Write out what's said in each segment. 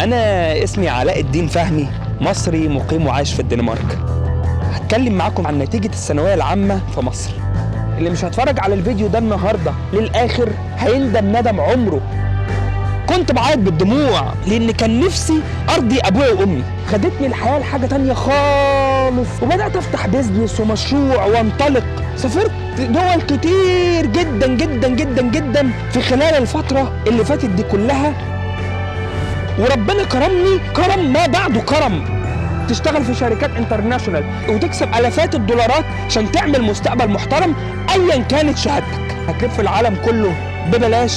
أنا اسمي علاء الدين فهمي، مصري مقيم وعايش في الدنمارك. هتكلم معاكم عن نتيجة الثانوية العامة في مصر. اللي مش هتفرج على الفيديو ده النهاردة للآخر هيندم ندم عمره. كنت بعيط بالدموع لأن كان نفسي أرضي أبويا وأمي. خدتني الحياة لحاجة تانية خالص، وبدأت أفتح بيزنس ومشروع وانطلق. سافرت دول كتير جدا جدا جدا جدا في خلال الفترة اللي فاتت دي كلها، وربنا كرمني كرم ما بعده كرم. تشتغل في شركات انترناشونال وتكسب الافات الدولارات عشان تعمل مستقبل محترم ايا كانت شهادتك. هتلف العالم كله ببلاش،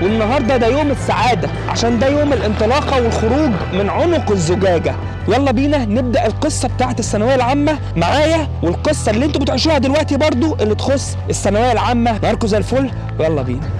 والنهارده ده يوم السعاده عشان ده يوم الانطلاقه والخروج من عنق الزجاجه. يلا بينا نبدا القصه بتاعت الثانويه العامه معايا، والقصه اللي انتوا بتعيشوها دلوقتي برضو اللي تخص الثانويه العامه. ناركو زي الفل، يلا بينا.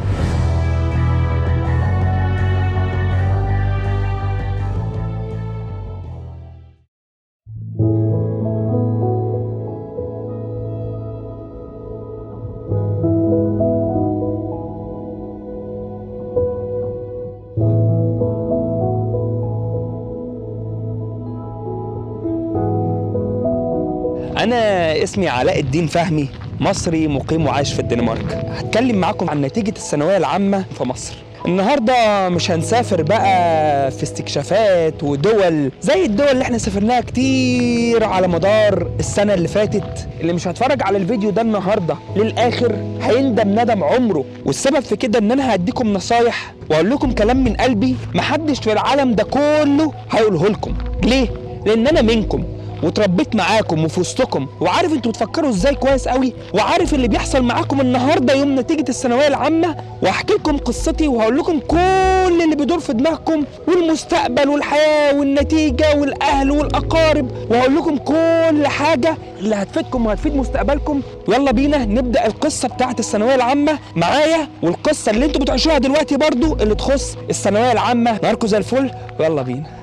أنا اسمي علاء الدين فهمي، مصري مقيم وعايش في الدنمارك. هتكلم معاكم عن نتيجة الثانوية العامة في مصر. النهاردة مش هنسافر بقى في استكشافات ودول زي الدول اللي احنا سافرناها كتير على مدار السنة اللي فاتت. اللي مش هتفرج على الفيديو ده النهاردة للآخر هيندم ندم عمره، والسبب في كده ان انا هديكم نصايح واقول لكم كلام من قلبي محدش في العالم ده كله هيقوله لكم. ليه؟ لان انا منكم وتربيت معاكم وفي وسطكم، وعارف انتوا بتفكروا ازاي كويس قوي، وعارف اللي بيحصل معاكم النهارده يوم نتيجه الثانويه العامه. وهحكي لكم قصتي وهقول لكم كل اللي بيدور في دماغكم، والمستقبل والحياه والنتيجه والاهل والاقارب، وهقول لكم كل حاجه اللي هتفيدكم وهتفيد مستقبلكم. يلا بينا نبدا القصه بتاعت الثانويه العامه معايا، والقصه اللي انتوا بتعيشوها دلوقتي برضو اللي تخص الثانويه العامه. ناركو زي الفل، يلا بينا.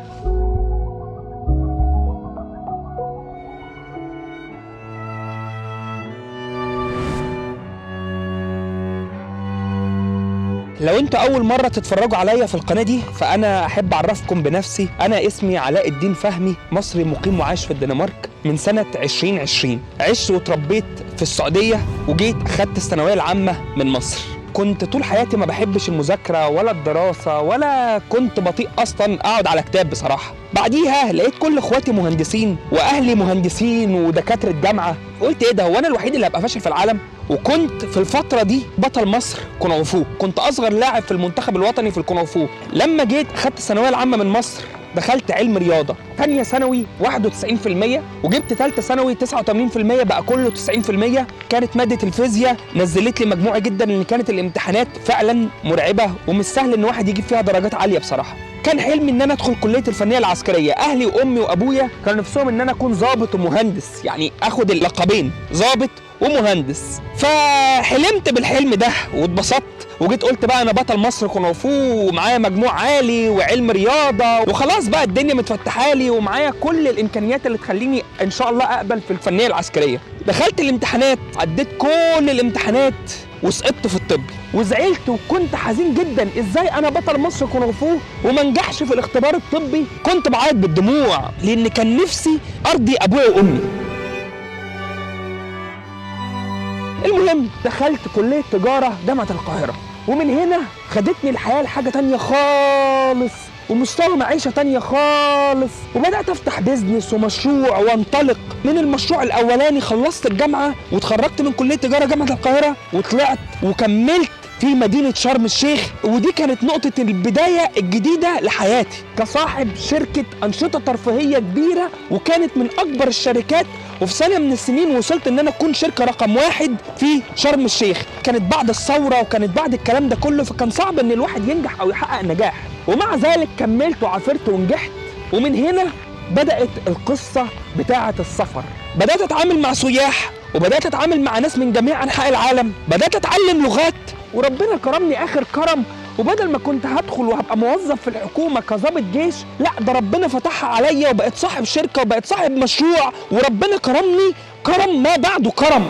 لو انتوا اول مرة تتفرجوا عليا في القناة دي فانا احب اعرفكم بنفسي. انا اسمي علاء الدين فهمي، مصري مقيم وعايش في الدنمارك من سنة 2020. عشت وتربيت في السعودية وجيت اخدت الثانوية العامة من مصر. كنت طول حياتي ما بحبش المذاكرة ولا الدراسة، ولا كنت بطيء اصلا اقعد على كتاب بصراحة. بعديها لقيت كل اخواتي مهندسين واهلي مهندسين ودكاترة جامعة. قلت ايه ده، هو انا الوحيد اللي هبقى فاشل في العالم؟ وكنت في الفترة دي بطل مصر كونغ فو، كنت أصغر لاعب في المنتخب الوطني في الكونغ فو. لما جيت أخدت الثانوية العامة من مصر دخلت علم رياضة، ثانية ثانوي 91%، وجبت ثالثة ثانوي 89%، بقى كله 90%. كانت مادة الفيزياء نزلت لي مجموعة جدا، لأن كانت الامتحانات فعلا مرعبة ومش سهل إن واحد يجيب فيها درجات عالية بصراحة. كان حلمي ان انا ادخل كليه الفنيه العسكريه. اهلي وامي وابويا كانوا نفسهم ان انا اكون ضابط ومهندس، يعني اخد اللقبين ضابط ومهندس. فحلمت بالحلم ده واتبسطت، وجيت قلت بقى انا بطل مصر كونغ فو ومعايا مجموع عالي وعلم رياضه، وخلاص بقى الدنيا متفتحه لي ومعايا كل الامكانيات اللي تخليني ان شاء الله اقبل في الفنيه العسكريه. دخلت الامتحانات، عديت كل الامتحانات وسقطت في الطب، وزعلت وكنت حزين جدا. ازاي انا بطل مصر كونغ فو وما نجحش في الاختبار الطبي؟ كنت بعيط بالدموع لان كان نفسي ارضي ابويا وامي. المهم دخلت كلية تجارة جامعة القاهرة، ومن هنا خدتني الحياة لحاجة تانية خالص ومستوى معيشة تانية خالص، وبدأت أفتح بيزنس ومشروع وانطلق. من المشروع الأولاني خلصت الجامعة واتخرجت من كلية تجارة جامعة القاهرة وطلعت وكملت في مدينة شرم الشيخ، ودي كانت نقطة البداية الجديدة لحياتي كصاحب شركة أنشطة ترفيهية كبيرة، وكانت من أكبر الشركات. وفي سنة من السنين وصلت إن أنا أكون شركة رقم 1 في شرم الشيخ. كانت بعد الثورة وكانت بعد الكلام ده كله، فكان صعب إن الواحد ينجح أو يحقق نجاح، ومع ذلك كملت وعافرت ونجحت. ومن هنا بدأت القصة بتاعة السفر. بدأت أتعامل مع سياح، وبدأت أتعامل مع ناس من جميع أنحاء العالم، بدأت أتعلم لغات، وربنا كرمني آخر كرم. وبدل ما كنت هدخل وهبقى موظف في الحكومة كظابط جيش، لا ده ربنا فتحها عليا وبقيت صاحب شركة وبقيت صاحب مشروع، وربنا كرمني كرم ما بعده كرم.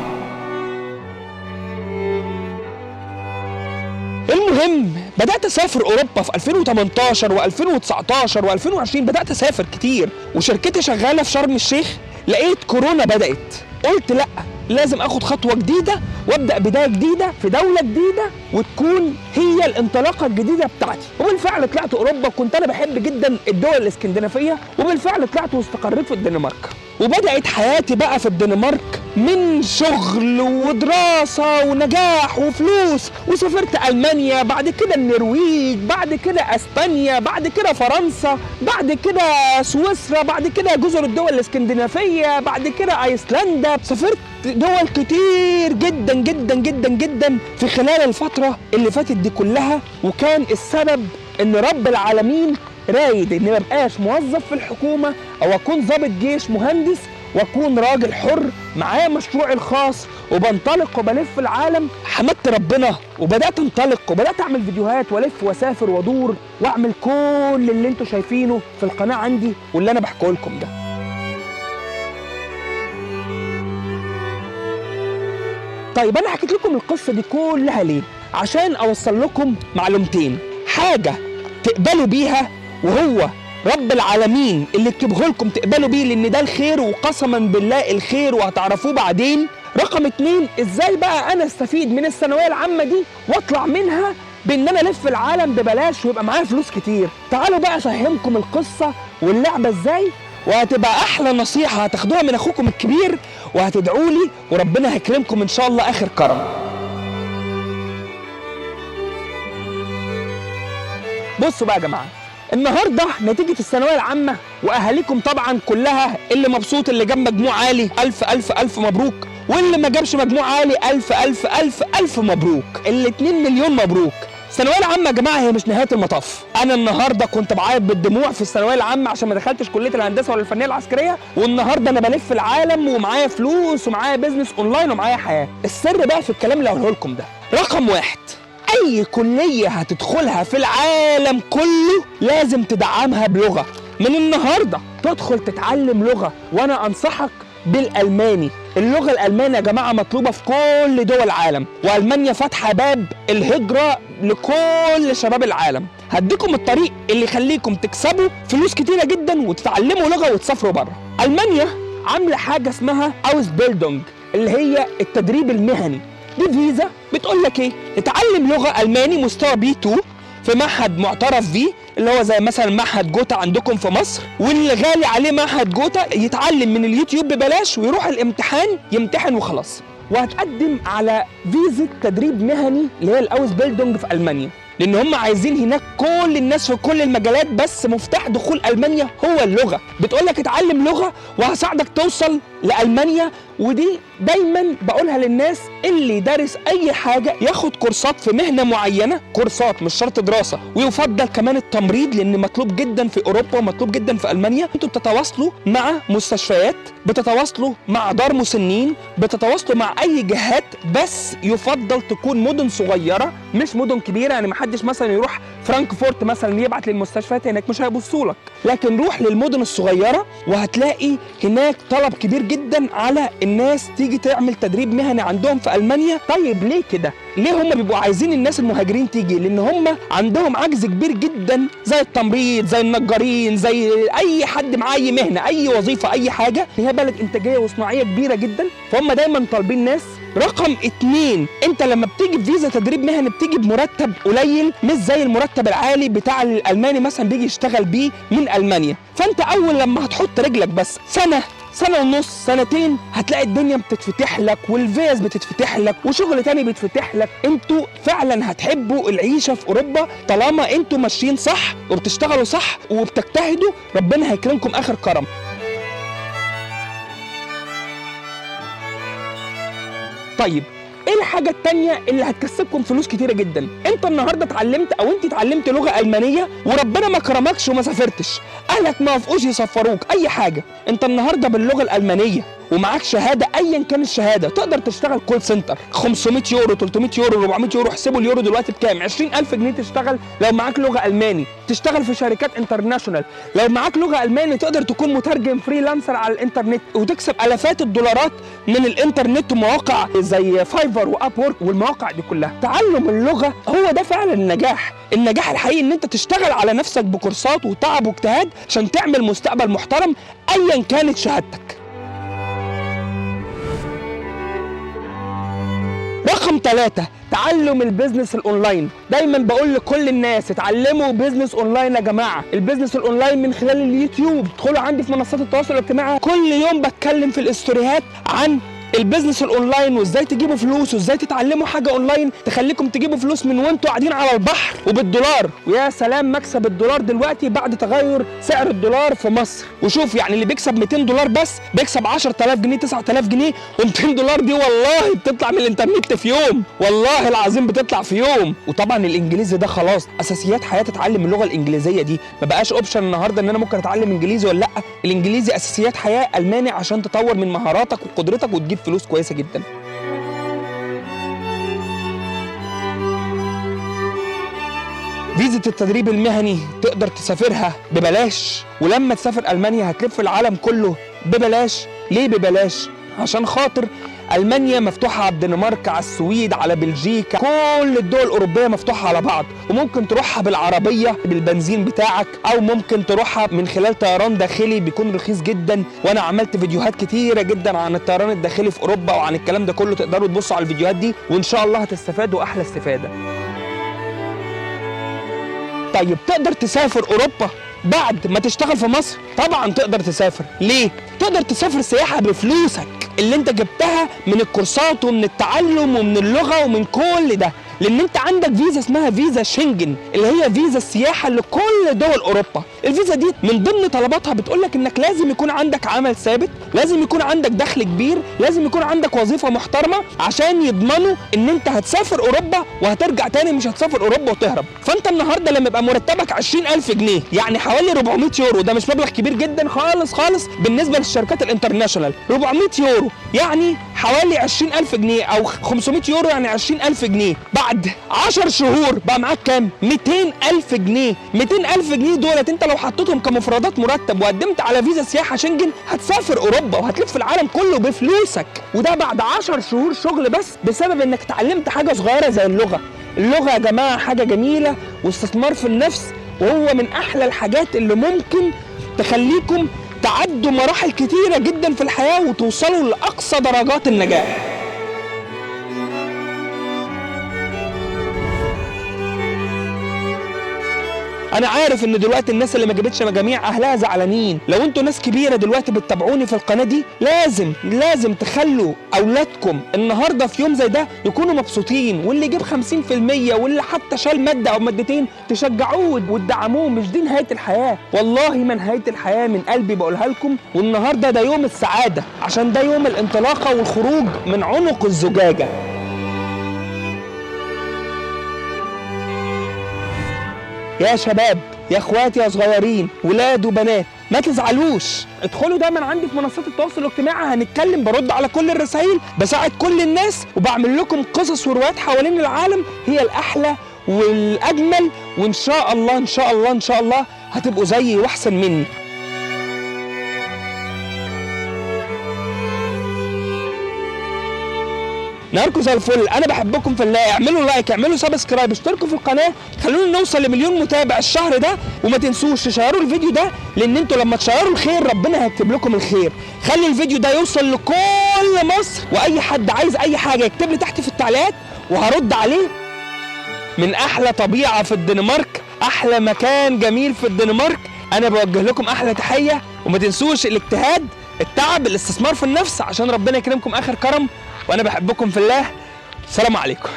المهم بدات اسافر اوروبا في 2018 و2019 و2020، بدات اسافر كتير وشركتي شغاله في شرم الشيخ. لقيت كورونا بدات، قلت لا، لازم اخد خطوه جديده وابدا بدايه جديده في دوله جديده وتكون هي الانطلاقه الجديده بتاعتي. وبالفعل طلعت اوروبا، كنت انا بحب جدا الدول الاسكندنافيه، وبالفعل طلعت واستقريت في الدنمارك. وبدات حياتي بقى في الدنمارك من شغل ودراسه ونجاح وفلوس، وسافرت المانيا، بعد كده النرويج، بعد كده اسبانيا، بعد كده فرنسا، بعد كده سويسرا، بعد كده جزر الدول الاسكندنافيه، بعد كده ايسلندا. سافرت دول كتير جدا جدا جدا جدا في خلال الفترة اللي فاتت دي كلها، وكان السبب ان رب العالمين رايد اني مبقاش موظف في الحكومة او اكون ضابط جيش مهندس، واكون راجل حر معايا مشروعي الخاص وبنطلق وبلف العالم. حمدت ربنا وبدات انطلق وبدات اعمل فيديوهات والف واسافر وادور واعمل كل اللي انتوا شايفينه في القناة عندي واللي انا بحكيه لكم ده. طيب انا حكيت لكم القصه دي كلها ليه؟ عشان اوصل لكم معلومتين، حاجه تقبلوا بيها وهو رب العالمين اللي يكتبه لكم تقبلوا بيه لان ده الخير، وقسما بالله الخير وهتعرفوه بعدين. رقم 2، ازاي بقى انا استفيد من الثانويه العامه دي واطلع منها بان انا الف العالم ببلاش ويبقى معايا فلوس كتير. تعالوا بقى افهمكم القصه واللعبه ازاي، وهتبقى احلى نصيحه هتاخدوها من اخوكم الكبير وهتدعوا لي وربنا هيكرمكم ان شاء الله اخر كرم. بصوا بقى يا جماعه، النهارده نتيجه الثانويه العامه واهاليكم طبعا كلها، اللي مبسوط اللي جاب مجموع عالي الف الف الف مبروك، واللي ما جابش مجموع عالي الف الف الف الف مبروك، ال2 مليون مبروك. الثانويه العامه يا جماعه هي مش نهايه المطاف. انا النهارده كنت بعيط بالدموع في الثانويه العامه عشان ما دخلتش كليه الهندسه ولا الفنيه العسكريه، والنهارده انا بلف العالم ومعايا فلوس ومعايا بيزنس اونلاين ومعايا حياه. السر بقى في الكلام اللي هقوله لكم ده. رقم 1، اي كليه هتدخلها في العالم كله لازم تدعمها بلغه. من النهارده تدخل تتعلم لغه، وانا انصحك بالالماني. اللغه الالمانيه يا جماعه مطلوبه في كل دول العالم، والمانيا فاتحه باب الهجره لكل شباب العالم. هديكم الطريق اللي يخليكم تكسبوا فلوس كتيره جدا وتتعلموا لغه وتسافروا بره. المانيا عامله حاجه اسمها اوزبيلدونج اللي هي التدريب المهني. دي فيزا بتقول لك ايه؟ اتعلم لغه الماني مستوى B2 في معهد معترف بيه، اللي هو زي مثلا معهد جوتا عندكم في مصر، واللي غالي عليه معهد جوتا يتعلم من اليوتيوب ببلاش ويروح الامتحان يمتحن وخلاص. وهتقدم على فيزا تدريب مهني اللي هي الاوزبيلدونج في المانيا، لان هم عايزين هناك كل الناس في كل المجالات، بس مفتاح دخول المانيا هو اللغه. بتقول لك اتعلم لغه وهساعدك توصل لالمانيا. ودي دايما بقولها للناس اللي دارس اي حاجه ياخد كورسات في مهنه معينه، كورسات مش شرط دراسه، ويفضل كمان التمريض لان مطلوب جدا في اوروبا ومطلوب جدا في المانيا. انتوا بتتواصلوا مع مستشفيات، بتتواصلوا مع دار مسنين، بتتواصلوا مع اي جهات، بس يفضل تكون مدن صغيره مش مدن كبيره. يعني محدش مثلا يروح فرانكفورت مثلا يبعت للمستشفيات هناك، مش هيبصوا لك، لكن روح للمدن الصغيره وهتلاقي هناك طلب كبير جدا على الناس تيجي تعمل تدريب مهني عندهم في المانيا. طيب ليه كده؟ ليه هم بيبقوا عايزين الناس المهاجرين تيجي؟ لان هم عندهم عجز كبير جدا، زي التمريض، زي النجارين، زي اي حد معاه اي مهنه، اي وظيفه، اي حاجه. هي بلد انتاجيه وصناعيه كبيره جدا، فهم دايما طالبين ناس. رقم 2، انت لما بتيجي بفيزا تدريب مهني بتيجي بمرتب قليل، مش زي المرتب العالي بتاع الالماني مثلا بيجي يشتغل بيه من المانيا. فانت اول لما هتحط رجلك بس سنة ونص، سنتين، هتلاقي الدنيا بتتفتح لك والفيز بتتفتح لك وشغل تاني بيتفتح لك. انتوا فعلا هتحبوا العيشة في اوروبا طالما انتوا ماشيين صح وبتشتغلوا صح وبتجتهدوا، ربنا هيكرمكم اخر كرم. طيب ايه الحاجة التانية اللي هتكسبكم فلوس كتيرة جدا؟ انت النهارده اتعلمت او انت اتعلمت لغة المانية وربنا ما كرمكش وما سافرتش، اهلك ما وافقوش يسفروك اي حاجة، انت النهارده باللغة الالمانية ومعاك شهاده ايا كان الشهاده تقدر تشتغل كول سنتر. 500 يورو، 300 يورو، 400 يورو، احسبوا اليورو دلوقتي بكام؟ 20,000 جنيه تشتغل لو معاك لغه الماني، تشتغل في شركات انترناشونال. لو معاك لغه الماني تقدر تكون مترجم فريلانسر على الانترنت وتكسب الافات الدولارات من الانترنت ومواقع زي فايفر واب وورك والمواقع دي كلها. تعلم اللغه هو ده فعلا النجاح. النجاح الحقيقي ان انت تشتغل على نفسك بكورسات وتعب واجتهاد عشان تعمل مستقبل محترم ايا كانت شهادتك. رقم 3، تعلم البيزنس الاونلاين. دايما بقول لكل الناس اتعلموا بيزنس اونلاين يا جماعه. البيزنس الاونلاين من خلال اليوتيوب، ادخلوا عندي في منصات التواصل الاجتماعي، كل يوم بتكلم في الاستوريات عن البيزنس الاونلاين وازاي تجيبوا فلوس وازاي تتعلموا حاجه اونلاين تخليكم تجيبوا فلوس من وانتوا قاعدين على البحر وبالدولار. ويا سلام مكسب الدولار دلوقتي بعد تغير سعر الدولار في مصر. وشوف يعني اللي بيكسب 200 دولار بس بيكسب 10,000 جنيه 9,000 جنيه، و200 دولار دي والله بتطلع من الانترنت في يوم، والله العظيم بتطلع في يوم. وطبعا الانجليزي ده خلاص اساسيات حياه. تتعلم اللغه الانجليزيه دي ما بقاش اوبشن النهارده ان انا ممكن اتعلم انجليزي ولا لا. الانجليزي اساسيات حياه. الماني عشان تطور من مهاراتك وقدرتك وتجيب فلوس كويسه جدا. فيزا التدريب المهني تقدر تسافرها ببلاش، ولما تسافر ألمانيا هتلف العالم كله ببلاش. ليه ببلاش؟ عشان خاطر ألمانيا مفتوحة على الدنمارك، على السويد، على بلجيكا، كل الدول الأوروبية مفتوحة على بعض، وممكن تروحها بالعربية بالبنزين بتاعك، أو ممكن تروحها من خلال طيران داخلي بيكون رخيص جدا. وأنا عملت فيديوهات كتيرة جدا عن الطيران الداخلي في أوروبا وعن الكلام ده كله، تقدروا تبصوا على الفيديوهات دي وإن شاء الله هتستفادوا أحلى استفادة. طيب تقدر تسافر أوروبا بعد ما تشتغل في مصر؟ طبعا تقدر تسافر. ليه؟ تقدر تسافر سياحة بفلوسك اللي انت جبتها من الكورسات ومن التعلم ومن اللغة ومن كل ده، لان انت عندك فيزا اسمها فيزا شنجن اللي هي فيزا السياحة لكل دول اوروبا. الفيزا دي من ضمن طلباتها بتقولك انك لازم يكون عندك عمل ثابت، لازم يكون عندك دخل كبير، لازم يكون عندك وظيفة محترمة عشان يضمنوا ان انت هتسافر اوروبا وهترجع تاني، مش هتسافر اوروبا وتهرب. فانت النهاردة لما يبقى مرتبك 20,000 جنيه يعني حوالي 400 يورو، ده مش مبلغ كبير جدا خالص خالص بالنسبة للشركات الانترناشونال. 400 يورو يعني حوالي 20,000 جنيه او 500 يورو يعني 20,000 جنيه. بعد 10 شهور بقى معاك كام؟ 200,000 جنيه. 200,000 جنيه دولت انت لو حطيتهم كمفردات مرتب وقدمت على فيزا سياحة شنجن هتسافر اوروبا وهتلف العالم كله بفلوسك، وده بعد 10 شهور شغل بس بسبب انك اتعلمت حاجة صغيرة زي اللغة. اللغة يا جماعة حاجة جميلة واستثمار في النفس، وهو من احلى الحاجات اللي ممكن تخليكم تعدوا مراحل كتيرة جدا في الحياة وتوصلوا لأقصى درجات النجاح. انا عارف ان دلوقتي الناس اللي ما جابتش مجاميع اهلها زعلانين. لو انتوا ناس كبيره دلوقتي بتتابعوني في القناه دي لازم تخلوا اولادكم النهارده في يوم زي ده يكونوا مبسوطين، واللي يجيب 50% واللي حتى شال ماده او مادتين تشجعوه وتدعموه. مش دي نهايه الحياه، والله ما نهايه الحياه، من قلبي بقولها لكم. والنهارده ده يوم السعاده عشان ده يوم الانطلاقه والخروج من عنق الزجاجه. يا شباب، يا اخواتي، يا صغيرين، ولاد وبنات، ما تزعلوش. ادخلوا دايما عندي في منصات التواصل الاجتماعي، هنتكلم، برد على كل الرسائل، بساعد كل الناس، وبعمل لكم قصص وروايات حوالين العالم هي الاحلى والاجمل. وان شاء الله ان شاء الله ان شاء الله هتبقوا زيي واحسن مني. نهاركم زي الفل. انا بحبكم في الله. اعملوا لايك، اعملوا سبسكرايب، اشتركوا في القناه، خلونا نوصل ل1,000,000 متابع الشهر ده. وما تنسوش تشيروا الفيديو ده، لان انتوا لما تشيروا الخير ربنا هيكتب لكم الخير. خلي الفيديو ده يوصل لكل مصر، واي حد عايز اي حاجه يكتب لي تحت في التعليقات وهرد عليه. من احلى طبيعه في الدنمارك، احلى مكان جميل في الدنمارك، انا بوجه لكم احلى تحيه. وما تنسوش الاجتهاد، التعب، الاستثمار في النفس عشان ربنا يكرمكم اخر كرم. وانا بحبكم في الله. السلام عليكم.